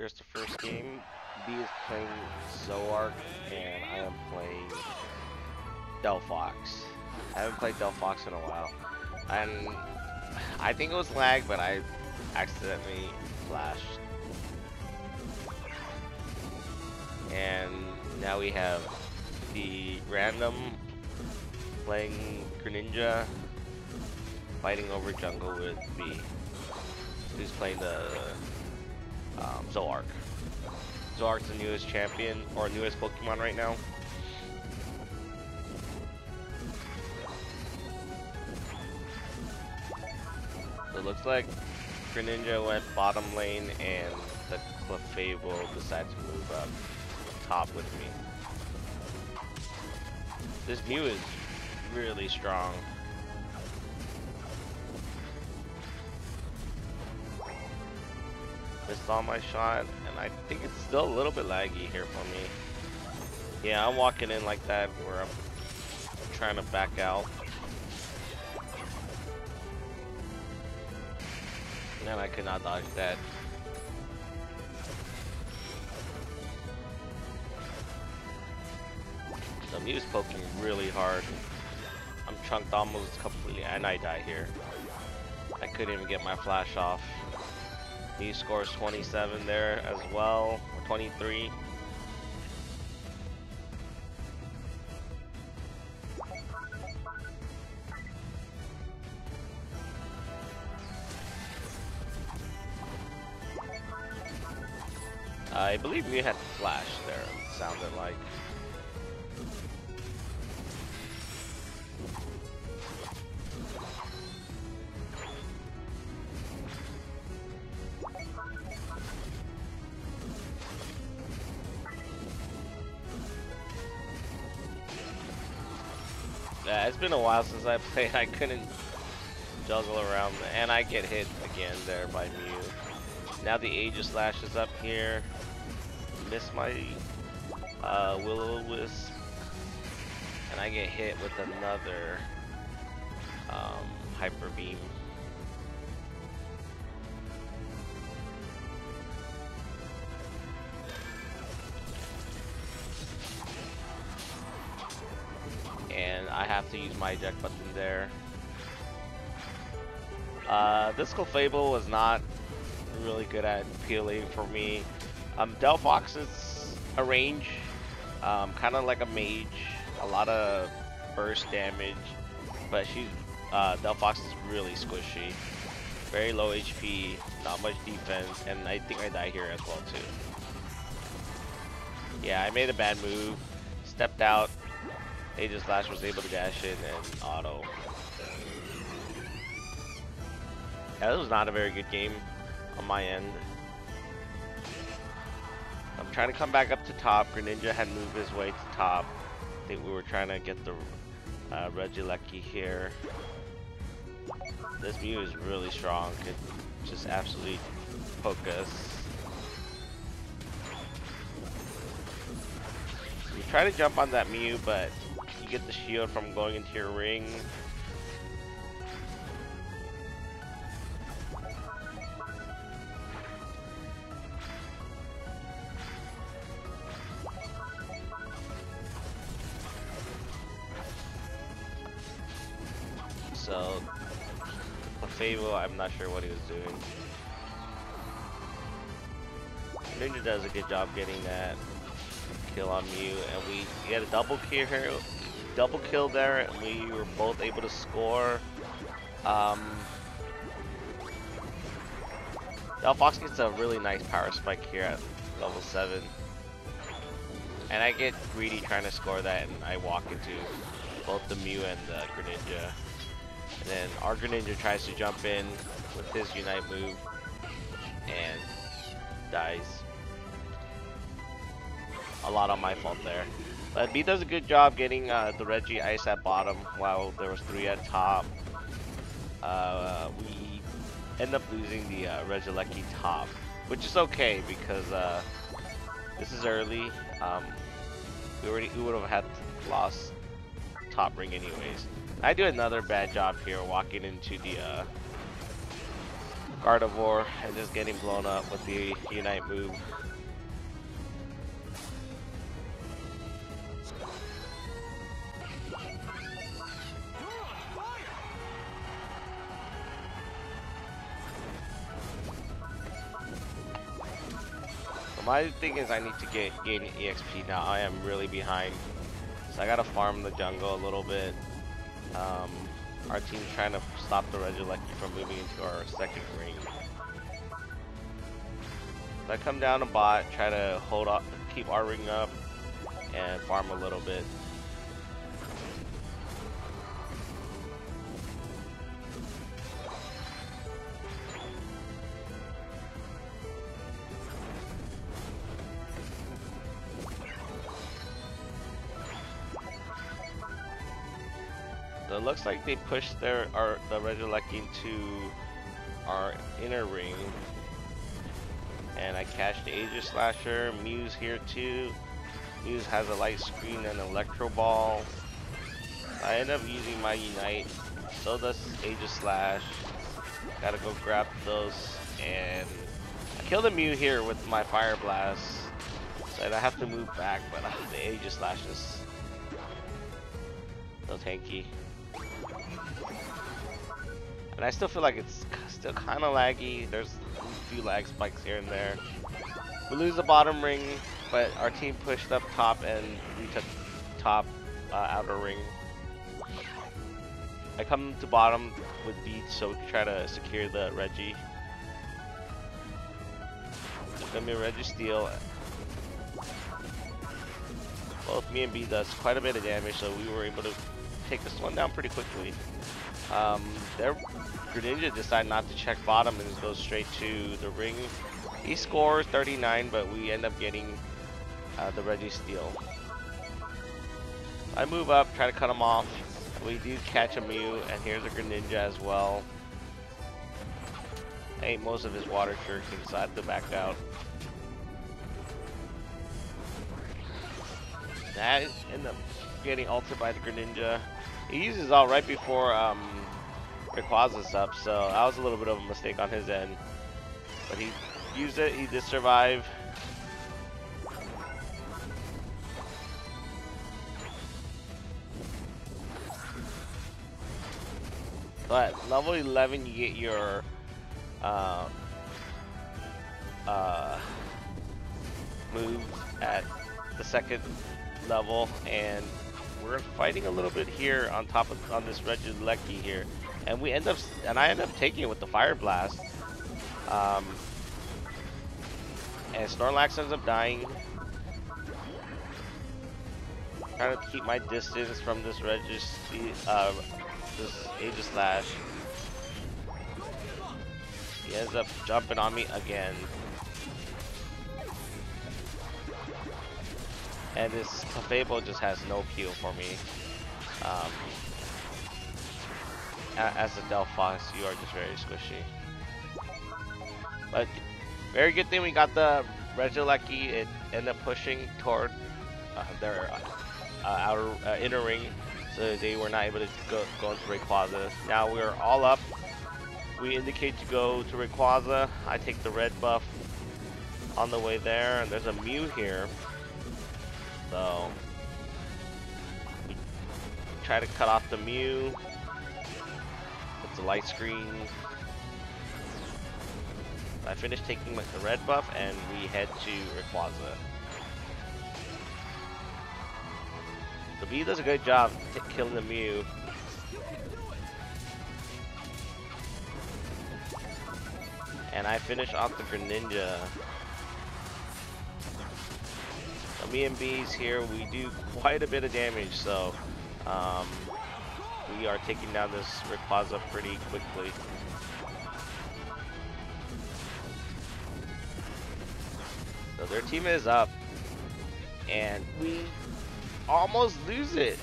Here's the first game. B is playing Zoroark, and I am playing Delphox. I haven't played Delphox in a while, and I think it was lag, but I accidentally flashed. And now we have the random playing Greninja, fighting over jungle with B, who's playing the Zoroark. Zoroark's the newest champion, or newest Pokemon right now. So it looks like Greninja went bottom lane and the Clefable decided to move up top with me. This Mew is really strong. Missed all my shot, and I think it's still a little bit laggy here for me. Yeah, I'm walking in like that where I'm trying to back out. And I could not dodge that. The Mew's poking really hard. I'm chunked almost completely, and I die here. I couldn't even get my flash off. He scores 27 there as well, or 23. I believe we had flash there, it sounded like. Yeah, it's been a while since I played. I couldn't juggle around, and I get hit again there by Mew. Now the Aegis Slash is up here. Miss my Will-O-Wisp, and I get hit with another Hyper Beam. And I have to use my eject button there. This Clefable was not really good at peeling for me. Delphox is a range, kind of like a mage, a lot of burst damage, but Delphox is really squishy, very low HP, not much defense, and I think I die here as well too. Yeah, I made a bad move, stepped out. Aegis Slash was able to dash in and auto. Yeah, this was not a very good game on my end. I'm trying to come back up to top. Greninja had moved his way to top. I think we were trying to get the Regieleki here. This Mew is really strong. It just absolutely poke us. You try to jump on that Mew, but you get the shield from going into your ring. So, Clefable, I'm not sure what he was doing. Greninja does a good job getting that kill on Mew, and we get a double kill there, and we were both able to score. Delphox gets a really nice power spike here at level 7, and I get greedy trying to score that, and I walk into both the Mew and the Greninja. And then our Greninja tries to jump in with his Unite move and dies. A lot on my fault there. But B does a good job getting the Reggie Ice at bottom while there was 3 at top. We end up losing the Regieleki top, which is okay because this is early. We would have had lost top ring anyways. I do another bad job here walking into the Gardevoir and just getting blown up with the Unite move. My thing is I need to gain EXP now. I am really behind. So I gotta farm the jungle a little bit. Our team's trying to stop the Regieleki from moving into our second ring. So I come down to bot, try to hold up, keep our ring up, and farm a little bit. So it looks like they pushed the Regieleki into our inner ring. And I catch the Aegis Slasher. Mew's here too. Mew's has a light screen and Electro Ball. I end up using my Unite. So does Aegis Slash. Gotta go grab those. And I killed the Mew here with my Fire Blast. So I have to move back, but the Aegis Slash is so tanky. And I still feel like it's still kind of laggy. There's a few lag spikes here and there. We lose the bottom ring, but our team pushed up top and we took top outer ring. I come to bottom with beats so we can try to secure the Reggie. It's gonna be a Reggie steal. Both me and B does quite a bit of damage, so we were able to take this one down pretty quickly. Their Greninja decided not to check bottom and just goes straight to the ring. He scores 39, but we end up getting the Reggie steal. I move up, try to cut him off. We do catch a Mew, and here's a Greninja as well. I ate most of his water shuriken, so I had to back out. I end up getting ulted by the Greninja. He uses all right before Rayquaza's up, so that was a little bit of a mistake on his end. But he used it, he did survive. But level 11 you get your moves at the second level, and we're fighting a little bit here on top of this Regieleki here, and I end up taking it with the Fire Blast. And Snorlax ends up dying. Trying to keep my distance from this this Aegis Slash. He ends up jumping on me again. And this Clefable just has no peel for me. As a Delphox, you are just very squishy. But very good thing we got the Regieleki. It ended up pushing toward their outer inner ring, so they were not able to go into Rayquaza. Now we're all up. We indicate to go to Rayquaza. I take the red buff on the way there, and there's a Mew here. So we try to cut off the Mew. It's a light screen. I finish taking the red buff and we head to Rayquaza. The B does a good job killing the Mew. And I finish off the Greninja. So me and B's here, we do quite a bit of damage, so we are taking down this Rayquaza pretty quickly. So their team is up, and we almost lose it.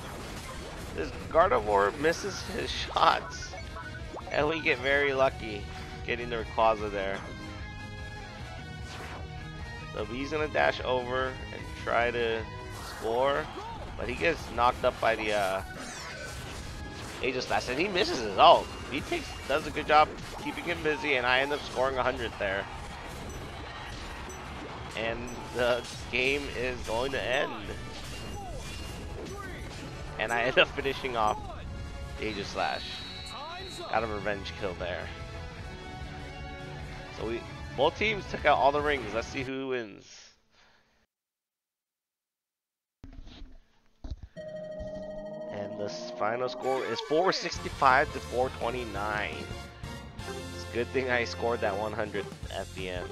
This Gardevoir misses his shots, and we get very lucky getting the Rayquaza there. So B's gonna dash over and try to score, but he gets knocked up by the Aegis Slash, and he misses his ult. He does a good job keeping him busy, and I end up scoring 100 there. And the game is going to end. And I end up finishing off Aegis Slash. Got a revenge kill there. So both teams took out all the rings. Let's see who wins. And the final score is 465 to 429. It's a good thing I scored that 100 at the end.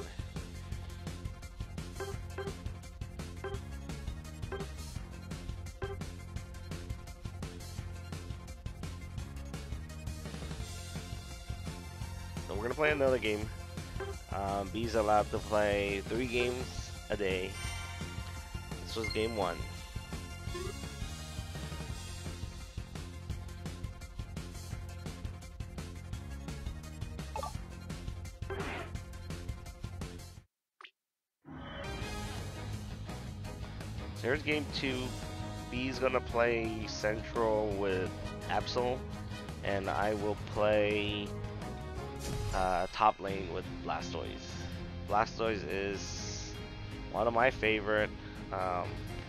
So we're gonna play another game. B's allowed to play 3 games a day. This was game 1. So here's game 2. B's gonna play Central with Absol, and I will play top lane with Blastoise. Blastoise is one of my favorite,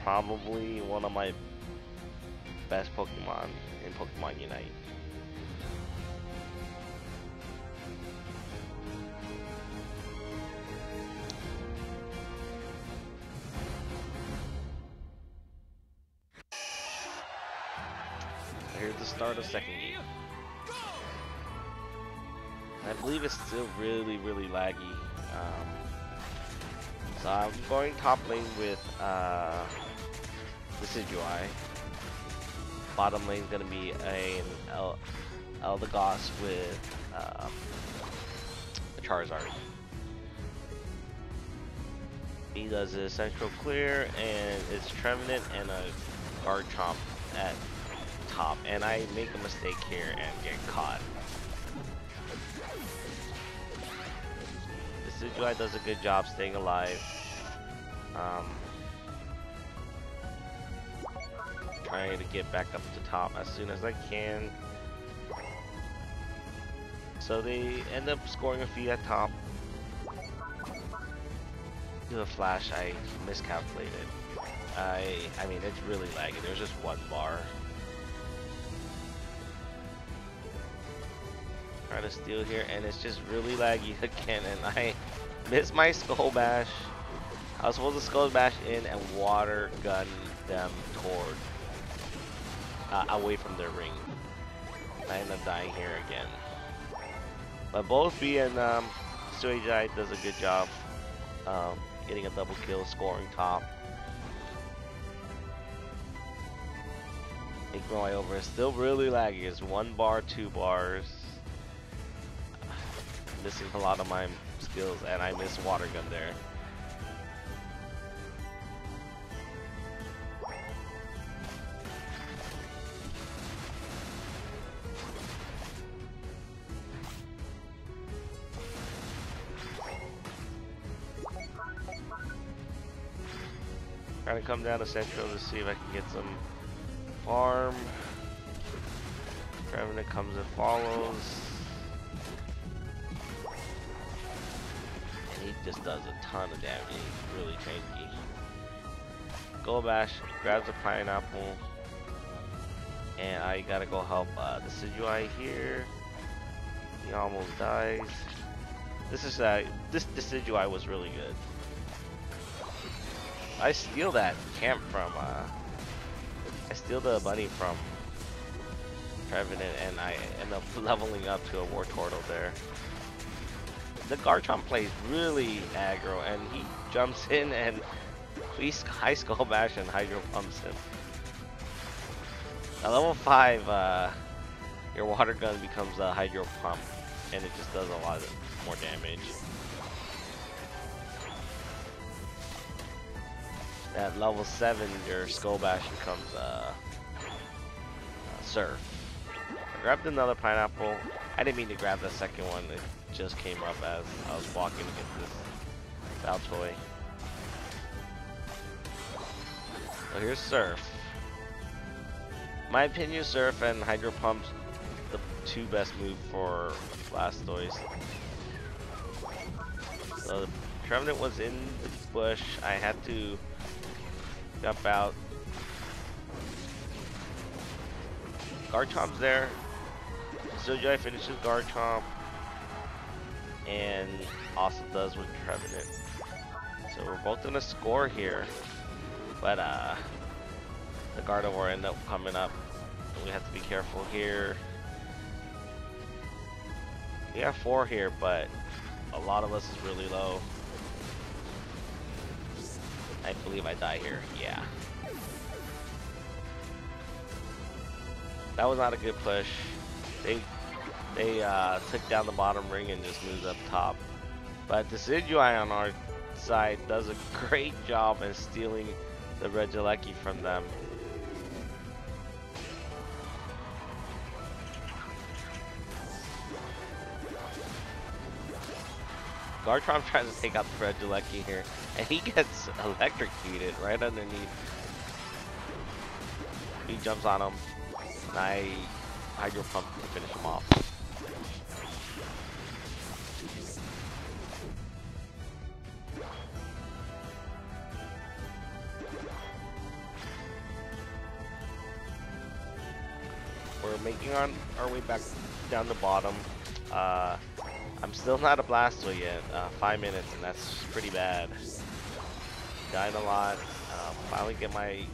probably one of my best Pokemon in Pokemon Unite. Here's the start of second game. I believe it's still really laggy. So I'm going top lane with the Decidueye. Bottom lane is going to be an Eldegoss with a Charizard. He does a Central Clear, and it's Trevenant and a Garchomp at top. And I make a mistake here and get caught. Decidueye does a good job staying alive. Trying to get back up to top as soon as I can. So they end up scoring a few at top. Do a flash, I miscalculated. I mean, it's really laggy. There's just one bar. Trying to steal here, and it's just really laggy again, and I missed my Skull Bash. I was supposed to Skull Bash in and water gun them toward away from their ring. I end up dying here again. But both B and Suijai does a good job getting a double kill, scoring top. Making my way over. It's still really laggy. It's 1 bar, 2 bars. Missing a lot of my skills, and I missed water gun there. Trying to come down to Central to see if I can get some farm. Trevenant comes and follows. And he just does a ton of damage. He's really tanky. Skull Bash grabs a pineapple. And I gotta go help the Decidueye here. He almost dies. This Decidueye was really good. I steal that camp from, I steal the bunny from Trevenant, and I end up leveling up to a War Turtle there. The Garchomp plays really aggro, and he jumps in and we high Skull Bash and Hydro Pumps him. At level 5, your water gun becomes a Hydro Pump, and it just does a lot more damage. At level 7, your Skull Bash becomes Surf. I grabbed another pineapple. I didn't mean to grab the second one. It just came up as I was walking to get this Baltoy. So here's Surf. My opinion, Surf and Hydro Pumps the two best move for Blastoise. So the Trevenant was in the bush. I had to jump out. Garchomp's there. Zoroark finishes Garchomp, and also does with Trevenant. So we're both gonna score here, but the Gardevoir ended up coming up. We have to be careful here. We have 4 here, but a lot of us is really low. I believe I die here. Yeah. That was not a good push. They took down the bottom ring and just moved up top. But Decidueye on our side does a great job in stealing the Regieleki from them. Garchomp tries to take out the Regieleki here, and he gets electrocuted right underneath. He jumps on him, and I Hydro Pump to finish him off. We're making our way back down the bottom. I'm still not a Blastoise yet. 5 minutes, and that's pretty bad. Dying a lot. Finally get I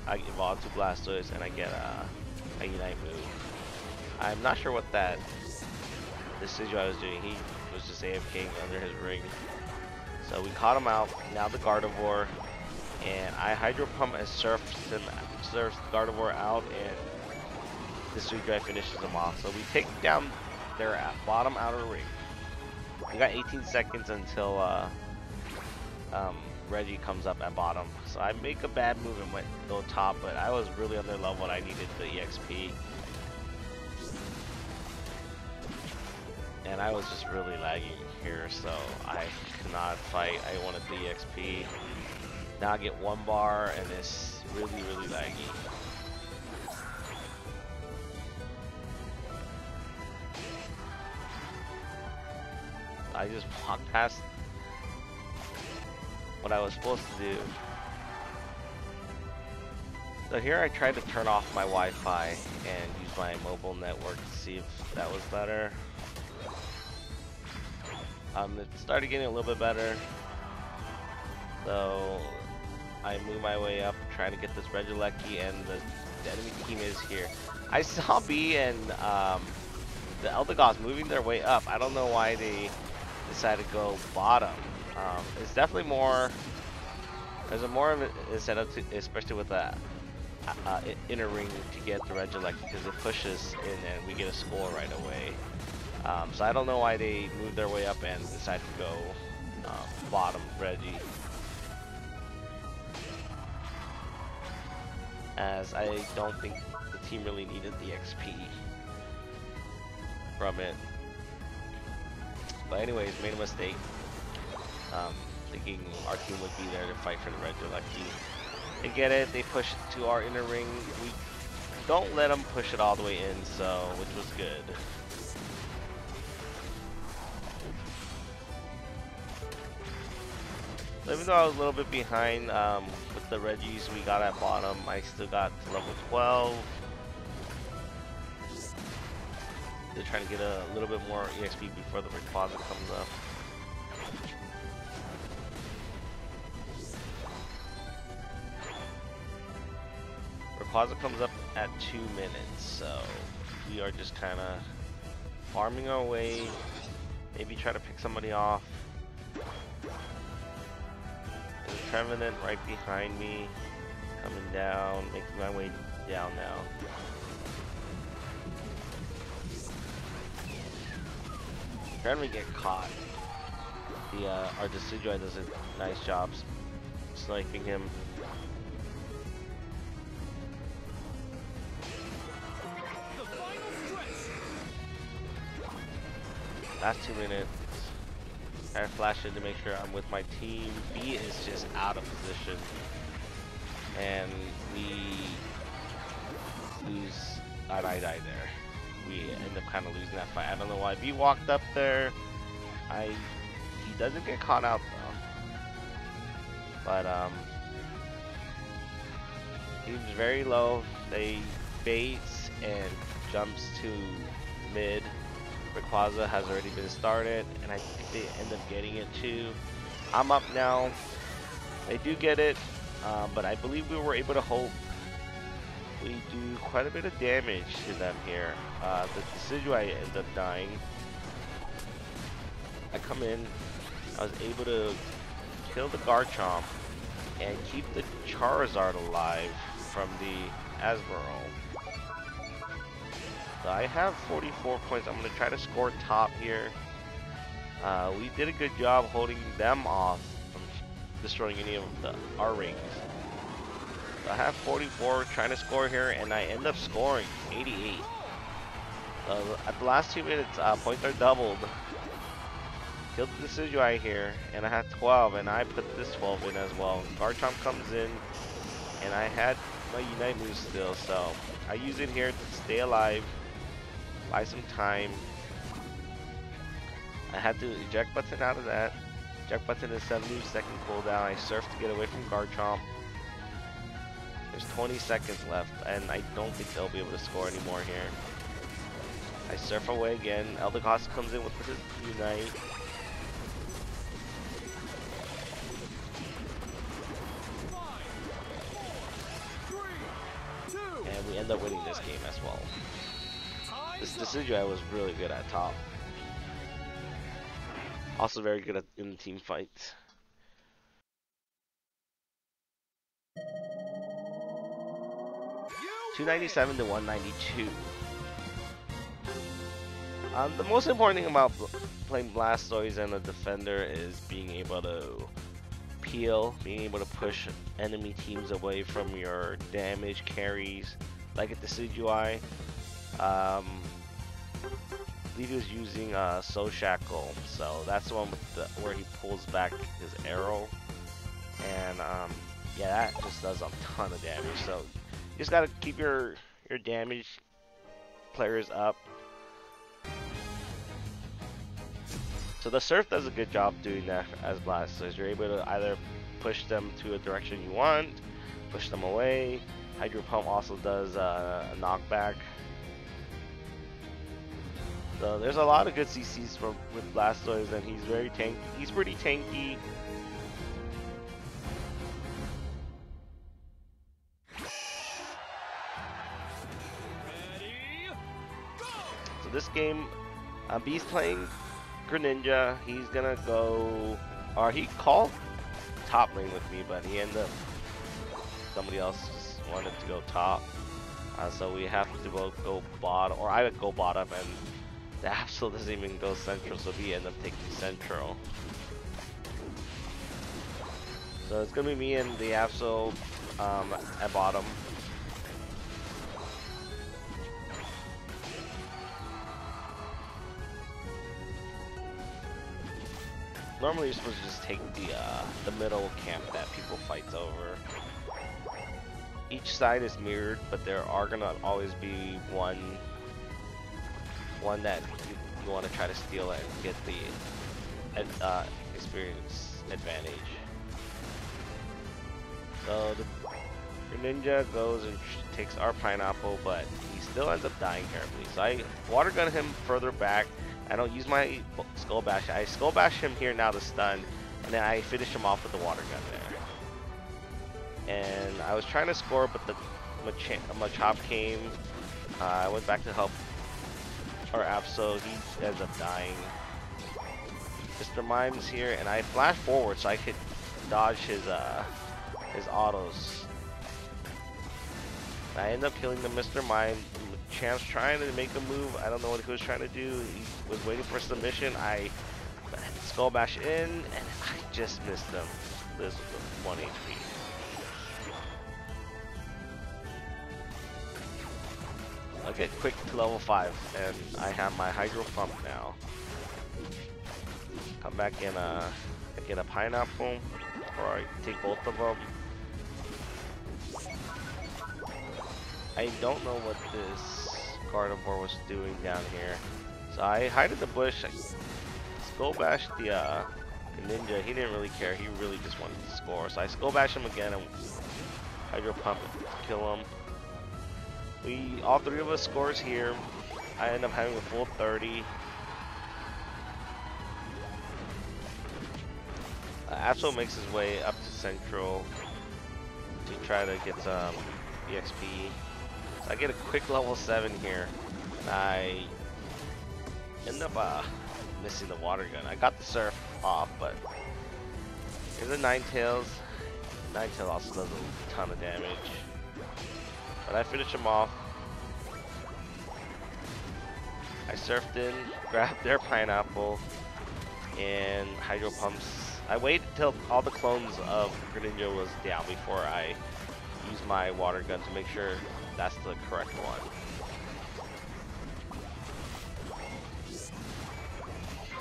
evolve to Blastoise, and I get a Unite move. I'm not sure what that Decidueye was doing. He was just AFKing under his ring. So we caught him out. Now the Gardevoir, and I Hydro Pump and surfs the Gardevoir out, and Decidueye finishes him off. So we take down their bottom outer ring. We got 18 seconds until Reggie comes up at bottom. So I make a bad move and went go top, but I was really under level and I needed the EXP. And I was just really lagging here, so I could not fight. I wanted the EXP. Now I get 1 bar and it's really, really laggy. I just walked past what I was supposed to do. So here I tried to turn off my Wi-Fi and use my mobile network to see if that was better. It started getting a little bit better. So I move my way up, trying to get this Regieleki, and the enemy team is here. I saw B and the Eldegoss moving their way up. I don't know why they decided to go bottom. It's definitely more. There's a more of an incentive, especially with the inner ring, to get the Regieleki because it pushes in and we get a score right away. So I don't know why they moved their way up and decided to go bottom Reggie. As I don't think the team really needed the XP from it. But anyways, made a mistake. Thinking our team would be there to fight for the Regieleki. They get it, they push it to our inner ring. We don't let them push it all the way in, so which was good. So even though I was a little bit behind with the Reggies we got at bottom, I still got to level 12. They're trying to get a little bit more EXP before the Rayquaza comes up. Rayquaza comes up at 2 minutes, so we are just kind of farming our way. Maybe try to pick somebody off. There's a Trevenant right behind me, coming down, making my way down now. Trying to get caught. Our Decidueye does a nice job sniping him. Last 2 minutes. I flash in to make sure I'm with my team. B is just out of position, and we lose. And I die there. we end up kind of losing that fight. I don't know why B walked up there. He doesn't get caught out though. But he was very low. They baits and jumps to mid. Rayquaza has already been started, and I think they end up getting it too. I'm up now. They do get it, but I believe we were able to hold. We do quite a bit of damage to them here. The Decidueye ends up dying. I come in. I was able to kill the Garchomp and keep the Charizard alive from the Asborough. So I have 44 points. I'm going to try to score top here. We did a good job holding them off from destroying any of our rings. So I have 44, trying to score here, and I end up scoring 88. At the last 2 minutes, points are doubled. Killed the Decidueye here, and I had 12, and I put this 12 in as well. Garchomp comes in, and I had my Unite move still, so I use it here to stay alive, buy some time. I had to eject button out of that. Eject button is 70-second cooldown. I surf to get away from Garchomp. There's 20 seconds left, and I don't think they'll be able to score anymore here. I surf away again. Eldegoss comes in with his Unite. And we end up winning this game as well. This Decidueye was really good at top. Also very good in the team fights. $297 to $192. The most important thing about playing Blastoise and a defender is being able to peel, being able to push enemy teams away from your damage carries, like at the Decidueye. I believe he was using Soul Shackle, so that's the one with where he pulls back his arrow, and yeah, that just does a ton of damage. So you just gotta keep your damage players up. So the Surf does a good job doing that as Blastoise. You're able to either push them to a direction you want, push them away. Hydro Pump also does a knockback. So there's a lot of good CCs with Blastoise, and he's very tanky. He's pretty tanky. So this game, B's playing Greninja. He's gonna go, or he called top lane with me, but he ended up, somebody else just wanted to go top. So we have to both go bottom, or I would go bottom, and the Absol doesn't even go central, so we end up taking central. So it's gonna be me and the Absol at bottom. Normally you're supposed to just take the middle camp that people fights over. Each side is mirrored, but there are gonna always be one that you want to try to steal and get the experience advantage. So the Greninja goes and takes our pineapple, but he still ends up dying terribly. So I water gun him further back. I don't use my Skull Bash. I Skull Bash him here now to stun, and then I finish him off with the water gun there. And I was trying to score, but the Machop came. I went back to help our Absol. He ends up dying. Mr. Mime's here, and I flash forward so I could dodge his autos. I end up killing the Mr. Mime. Champ's trying to make a move. I don't know what he was trying to do. He was waiting for submission. I Skull Bash in, and I just missed him. This was 1 HP. I'll get quick to level 5, and I have my Hydro Pump now. Come back in get a pineapple, or I take both of them. I don't know what this Gardevoir was doing down here. So I hide in the bush. I Skull Bash the Greninja. He didn't really care. He really just wanted to score. So I Skull Bash him again and Hydro Pump to kill him. All three of us scores here. I end up having a full 30. Absol makes his way up to Central to try to get some EXP. So I get a quick level 7 here. I end up missing the water gun. I got the Surf off, but here's a Ninetales. Ninetales also does a ton of damage. But I finish him off. I surfed in, grabbed their Pineapple, and Hydro Pumps. I waited until all the clones of Greninja was down before I use my water gun to make sure that's the correct one.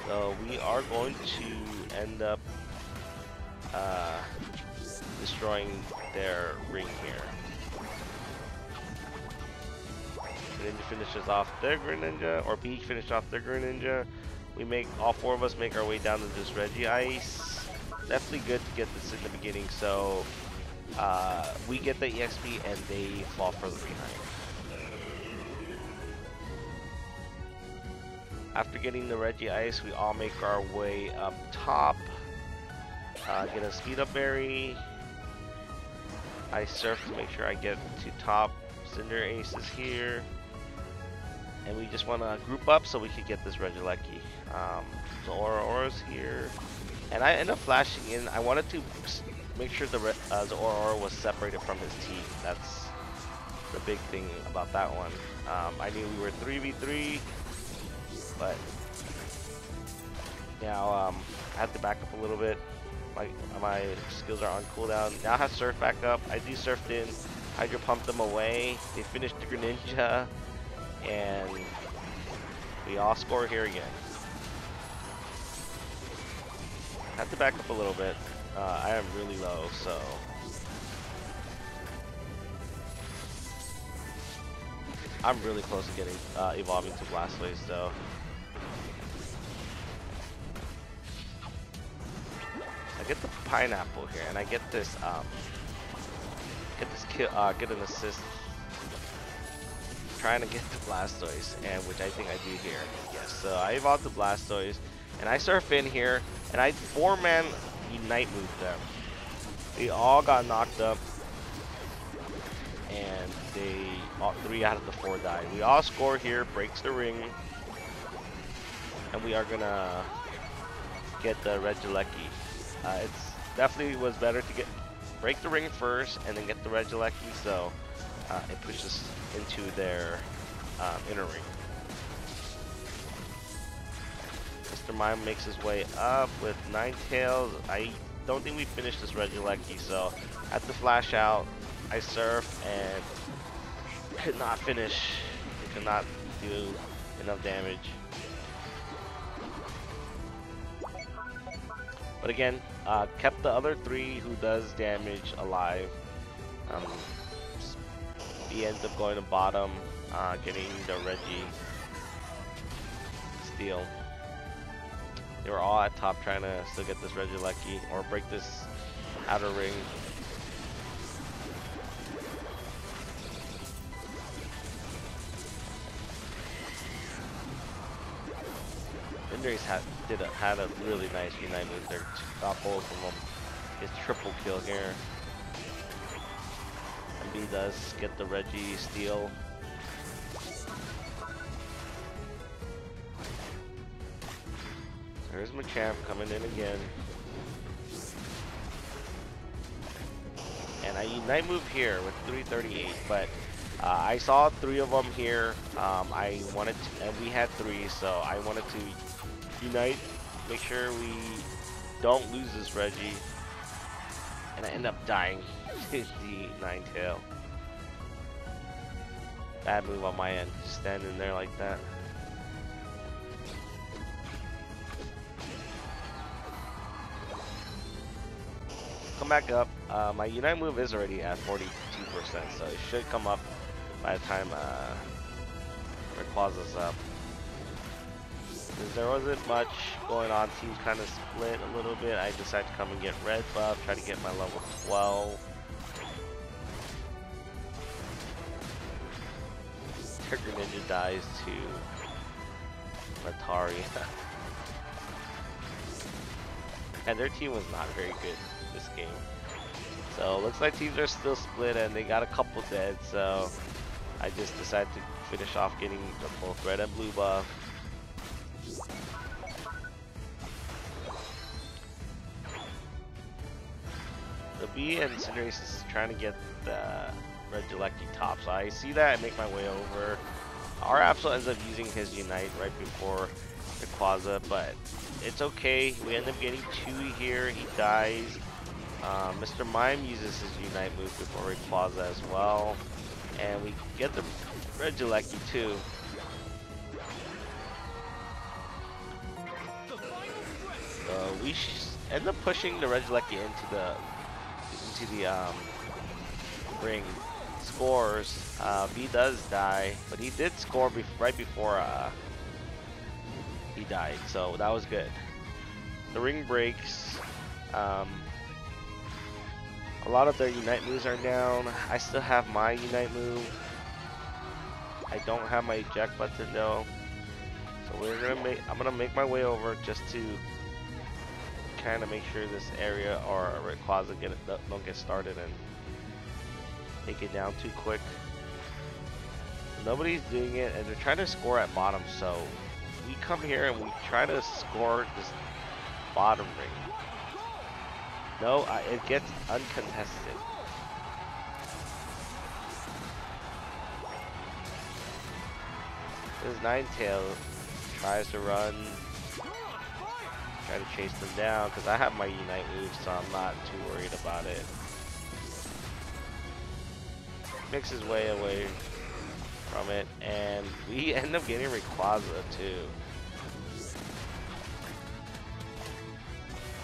So we are going to end up destroying their ring here. Greninja finishes off their Greninja, or B finished off their Greninja. All four of us make our way down to this Reggie Ice. Definitely good to get this in the beginning, so we get the EXP and they fall further behind. After getting the Reggie Ice, we all make our way up top. Get a speed up berry. I surf to make sure I get to top. Cinder Aces here. And we just want to group up so we could get this Regieleki. Zoroark's here. And I end up flashing in. I wanted to make sure the Zoroark was separated from his team. That's the big thing about that one. I knew we were 3v3. But now I have to back up a little bit. My skills are on cooldown. Now I have Surf back up. I do Surfed in. Hydro Pumped them away. They finished the Greninja. And we all score here again. I have to back up a little bit. I am really low, so. I'm really close to getting evolving to Blastoise though. I get the Pineapple here, and I get this get an assist trying to get the Blastoise, and which I think I do here. Yes, so I evolved the Blastoise, and I surf in here, and I 4-man Unite move them. They all got knocked up, and all 3 out of the 4 died. We all score here, breaks the ring, and we are gonna get the Regieleki. It's definitely was better to break the ring first and then get the Regieleki, so it pushes into their inner ring. Mr. Mime makes his way up with Ninetales. I don't think we finished this Regieleki, so I have to flash out. I surf and could not finish. It could not do enough damage. But again, kept the other 3 who does damage alive. He ends up going to bottom, getting the Reggie steal. They were all at top trying to still get this Regieleki or break this outer ring. Cinderace had a really nice Unite move there. Got both of them. His triple kill here. And B does get the Reggie steal. There's Machamp coming in again. And I Unite move here with 338, but I saw 3 of them here. I wanted to, and we had 3, so I wanted to Unite, make sure we don't lose this Reggie, and I end up dying to the Ninetale. Bad move on my end, just standing there like that. Come back up. My Unite move is already at 42%, so it should come up by the time Rayquaza's up. There wasn't much going on. Teams kind of split a little bit. I decided to come and get red buff, try to get my level 12. Greninja dies to Atari. And their team was not very good this game. So looks like teams are still split and they got a couple dead, so I just decided to finish off getting the both red and blue buff. The B and Cinderace is trying to get the red Gillespie top, so I see that and make my way over. Our Absol ends up using his Unite right before Rayquaza, but it's okay. We end up getting 2 here. He dies. Mr. Mime uses his Unite move before Rayquaza as well, and we get the red Gillespie too. We end up pushing the red Gillespie into the ring. Scores. B does die, but he did score right before he died, so that was good. The ring breaks. A lot of their Unite moves are down. I still have my Unite move. I don't have my eject button though, so I'm gonna make my way over just to kind of make sure this area or Rayquaza don't get started and take it down too quick. Nobody's doing it, and they're trying to score at bottom, so we come here and we try to score this bottom ring. No, it gets uncontested. This Ninetale tries to run, try to chase them down, because I have my Unite move, so I'm not too worried about it. Makes his way away from it, and we end up getting Rayquaza too.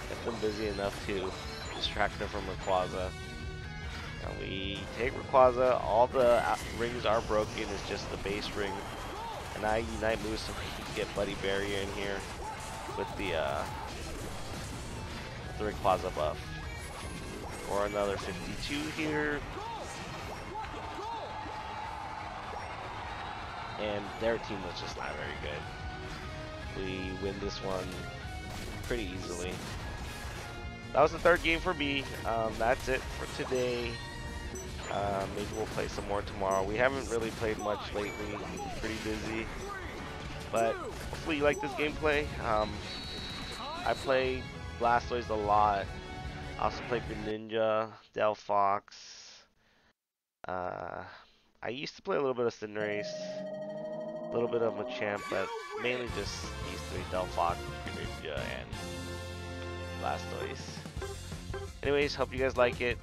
Get them busy enough to distract them from Rayquaza. And we take Rayquaza. All the rings are broken. It's just the base ring. And I Unite move so we can get Buddy Barrier in here with the Rayquaza buff. Or another 52 here. And their team was just not very good. We win this one pretty easily. That was the 3rd game for B. That's it for today. Maybe we'll play some more tomorrow. We haven't really played much lately. Pretty busy. But hopefully you like this gameplay. I play Blastoise a lot. I also play Greninja, Delphox. I used to play a little bit of Cinderace. A little bit of Machamp, but mainly just these 3, Delphox, Greninja, and Blastoise. Anyways, hope you guys like it.